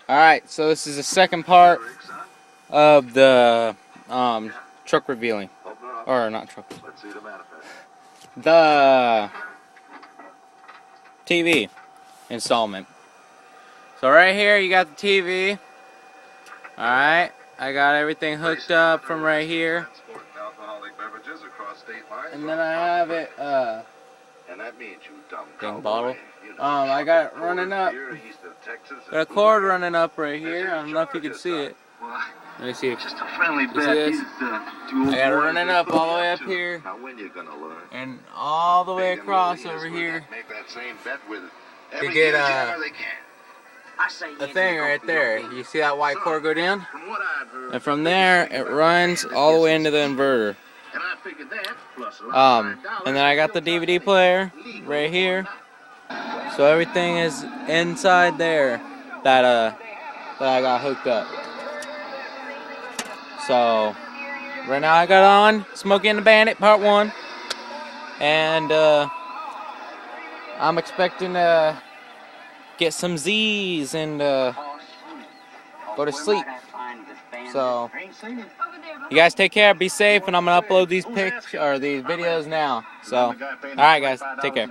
Alright, so this is the second part of the truck revealing. Or not truck. The TV installment. So right here you got the TV. Alright, I got everything hooked up from right here. And then I have it, dang bottle. I got it running up. Got a cord running up right here. I don't know if you can see it. Let me see. Just a friendly You see this? I got it running up all the way up here. And all the way across over here. To get a thing right there. You see that white cord go down? And from there, it runs all the way into the inverter. And then I got the DVD player right here. So everything is inside there that I got hooked up. So right now I got on Smokey and the Bandit Part 1. And I'm expecting to get some Z's and go to sleep. So you guys take care, be safe, and I'm gonna upload these pics or these videos now. So alright guys, take care.